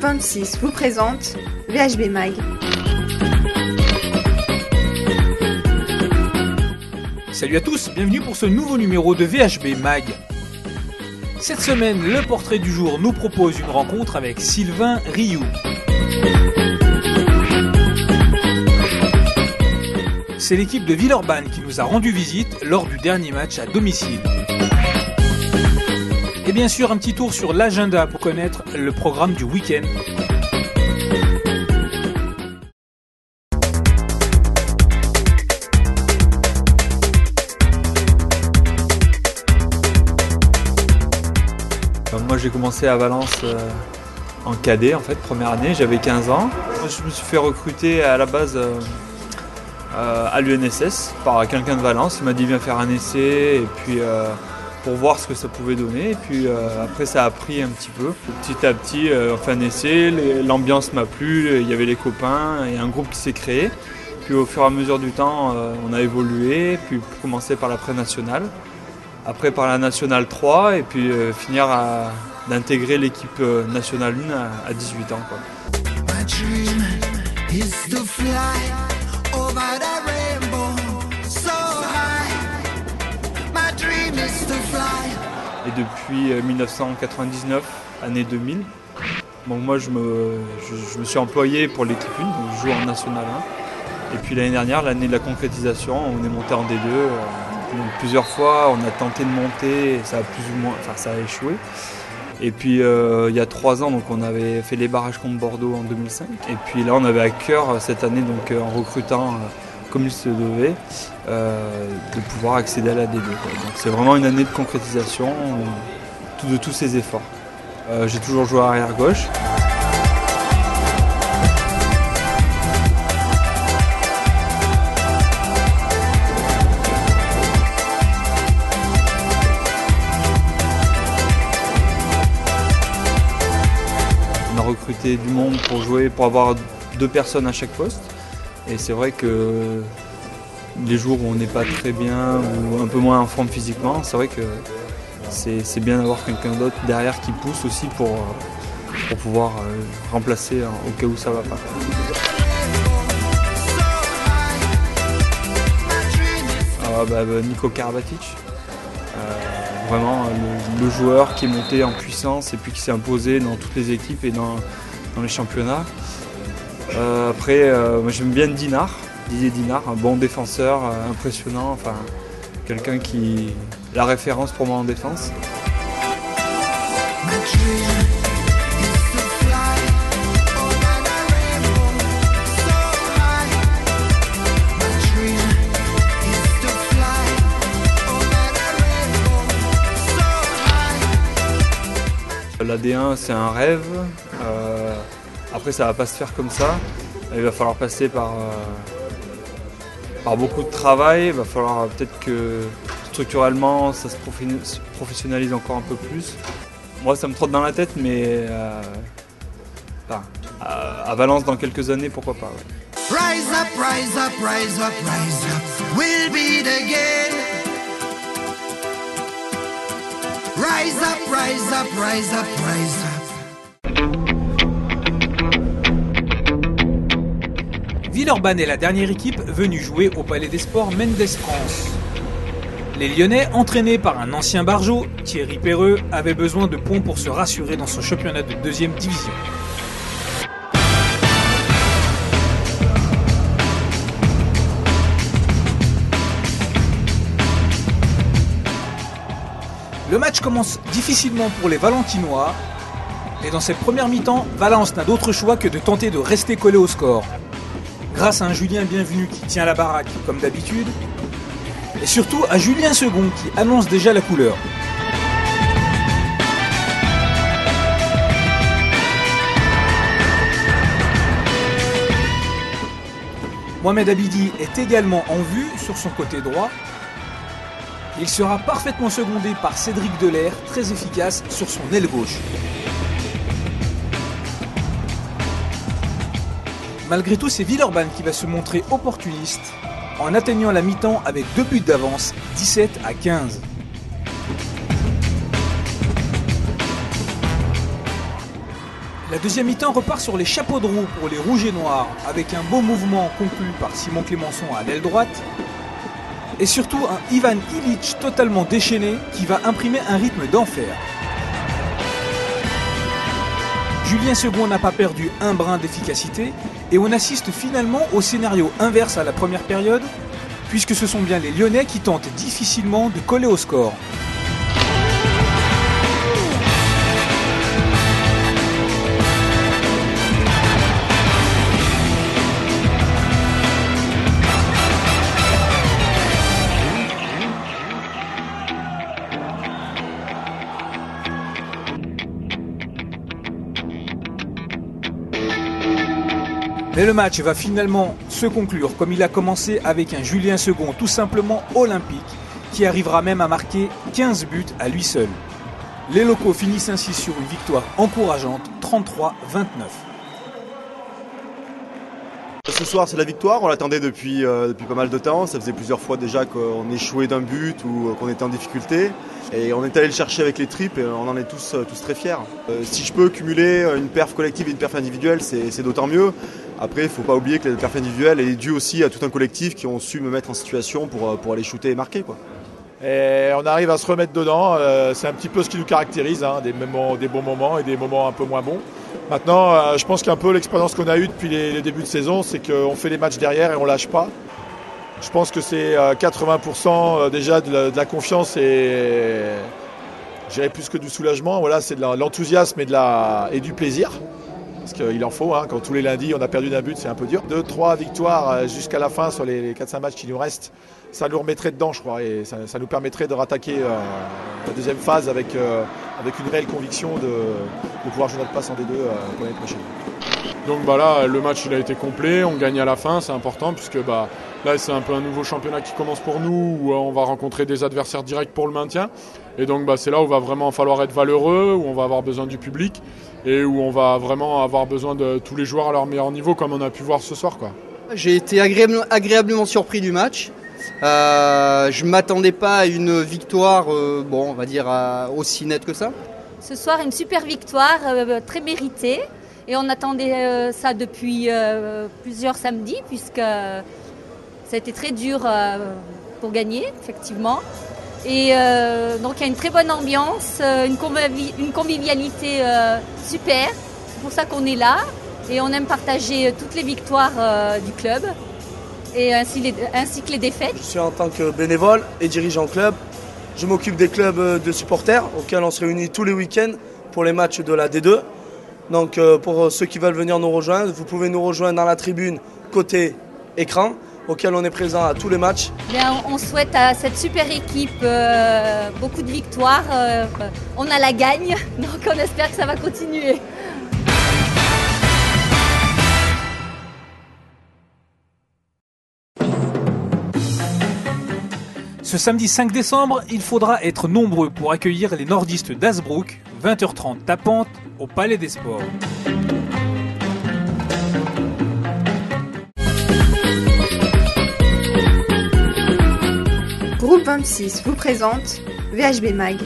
26 vous présente VHB Mag. Salut à tous, bienvenue pour ce nouveau numéro de VHB Mag. Cette semaine, le portrait du jour nous propose une rencontre avec Sylvain Rioux. C'est l'équipe de Villeurbanne qui nous a rendu visite lors du dernier match à domicile. Et bien sûr, un petit tour sur l'agenda pour connaître le programme du week-end. Moi j'ai commencé à Valence en cadet en fait, première année, j'avais 15 ans. Je me suis fait recruter à la base à l'UNSS par quelqu'un de Valence. Il m'a dit viens faire un essai et puis pour voir ce que ça pouvait donner. Et puis après ça a pris un petit peu. Petit à petit on fait un essai, l'ambiance m'a plu, il y avait les copains, il y a un groupe qui s'est créé. Puis au fur et à mesure du temps on a évolué, puis commencer par la pré-nationale. Après par la Nationale 3 et puis finir d'intégrer l'équipe Nationale 1 à 18 ans. Quoi. Et depuis 1999, année 2000, donc moi je me suis employé pour l'équipe 1, donc je joue en Nationale 1. Et puis l'année dernière, l'année de la concrétisation, on est monté en D2. Donc, plusieurs fois, on a tenté de monter et ça a échoué. Et puis il y a 3 ans, donc, on avait fait les barrages contre Bordeaux en 2005. Et puis là, on avait à cœur cette année, donc, en recrutant comme il se devait, de pouvoir accéder à la D2. Quoi. Donc c'est vraiment une année de concrétisation de tous ces efforts. J'ai toujours joué à arrière gauche. Recruter du monde pour jouer, pour avoir 2 personnes à chaque poste. Et c'est vrai que les jours où on n'est pas très bien ou un peu moins en forme physiquement, c'est vrai que c'est bien d'avoir quelqu'un d'autre derrière qui pousse aussi pour pouvoir remplacer au cas où ça va pas. Niko Karabatic. Vraiment le joueur qui est monté en puissance et puis qui s'est imposé dans toutes les équipes et dans les championnats. Après, moi j'aime bien Didier Dinard, un bon défenseur, impressionnant, enfin quelqu'un qui est la référence pour moi en défense. La D1 c'est un rêve, après ça va pas se faire comme ça, il va falloir passer par beaucoup de travail, il va falloir peut-être que structurellement ça se professionnalise encore un peu plus. Moi ça me trotte dans la tête mais à Valence dans quelques années pourquoi pas. Ouais. Rise up, rise up, rise up, rise up, we'll beat again. Rise up, rise up, rise up, rise up. Villeurbanne est la dernière équipe venue jouer au Palais des Sports Mendes France. Les Lyonnais, entraînés par un ancien barjot, Thierry Perreux, avaient besoin de points pour se rassurer dans son championnat de 2e division. Le match commence difficilement pour les Valentinois et dans cette première mi-temps, Valence n'a d'autre choix que de tenter de rester collé au score. Grâce à un Julien Bienvenu qui tient la baraque comme d'habitude et surtout à Julien Second qui annonce déjà la couleur. Mohamed Abidi est également en vue sur son côté droit. Il sera parfaitement secondé par Cédric Delair, très efficace sur son aile gauche. Malgré tout, c'est Villeurbanne qui va se montrer opportuniste en atteignant la mi-temps avec 2 buts d'avance, 17-15. La La deuxième mi-temps repart sur les chapeaux de roue pour les rouges et noirs, avec un beau mouvement conclu par Simon Clémençon à l'aile droite, et surtout un Ivan Illich totalement déchaîné qui va imprimer un rythme d'enfer. Julien Segond n'a pas perdu un brin d'efficacité, et on assiste finalement au scénario inverse à la première période, puisque ce sont bien les Lyonnais qui tentent difficilement de coller au score. Mais le match va finalement se conclure comme il a commencé avec un Julien Segond tout simplement olympique qui arrivera même à marquer 15 buts à lui seul. Les locaux finissent ainsi sur une victoire encourageante, 33-29. Ce soir c'est la victoire, on l'attendait depuis pas mal de temps, ça faisait plusieurs fois déjà qu'on échouait d'un but ou qu'on était en difficulté et on est allé le chercher avec les tripes et on en est tous très fiers. Si je peux cumuler une perf collective et une perf individuelle, c'est d'autant mieux. Après il ne faut pas oublier que la perf individuelle est due aussi à tout un collectif qui ont su me mettre en situation pour aller shooter et marquer, quoi. Et on arrive à se remettre dedans, c'est un petit peu ce qui nous caractérise, hein, des bons moments et des moments un peu moins bons. Maintenant, je pense qu'un peu l'expérience qu'on a eue depuis les débuts de saison, c'est qu'on fait les matchs derrière et on ne lâche pas. Je pense que c'est 80% déjà de la confiance et je dirais plus que du soulagement. Voilà, c'est de l'enthousiasme et du plaisir. Parce qu'il en faut, hein, quand tous les lundis on a perdu d'un but, c'est un peu dur. 2-3 victoires jusqu'à la fin sur les 4-5 matchs qui nous restent, ça nous remettrait dedans, je crois, et ça nous permettrait de rattaquer la deuxième phase avec une réelle conviction de pouvoir jouer notre place en D2 pour l'année prochaine. Donc là, le match il a été complet, on gagne à la fin, c'est important puisque là c'est un peu un nouveau championnat qui commence pour nous, où on va rencontrer des adversaires directs pour le maintien. Et donc c'est là où va vraiment falloir être valeureux, où on va avoir besoin du public et où on va vraiment avoir besoin de tous les joueurs à leur meilleur niveau comme on a pu voir ce soir, quoi. J'ai été agréablement surpris du match. Je ne m'attendais pas à une victoire on va dire aussi nette que ça. Ce soir, une super victoire, très méritée. Et on attendait ça depuis plusieurs samedis, puisque ça a été très dur pour gagner, effectivement. Et donc il y a une très bonne ambiance, une convivialité super. C'est pour ça qu'on est là. Et on aime partager toutes les victoires du club, et ainsi que les défaites. Je suis en tant que bénévole et dirigeant club. Je m'occupe des clubs de supporters auxquels on se réunit tous les week-ends pour les matchs de la D2. Donc pour ceux qui veulent venir nous rejoindre, vous pouvez nous rejoindre dans la tribune côté écran, auquel on est présent à tous les matchs. Bien, on souhaite à cette super équipe beaucoup de victoires. On a la gagne, donc on espère que ça va continuer. Ce samedi 5 décembre, il faudra être nombreux pour accueillir les nordistes d'Hazebrouck, 20h30 tapante au Palais des Sports. Groupe 26 vous présente VHB Mag.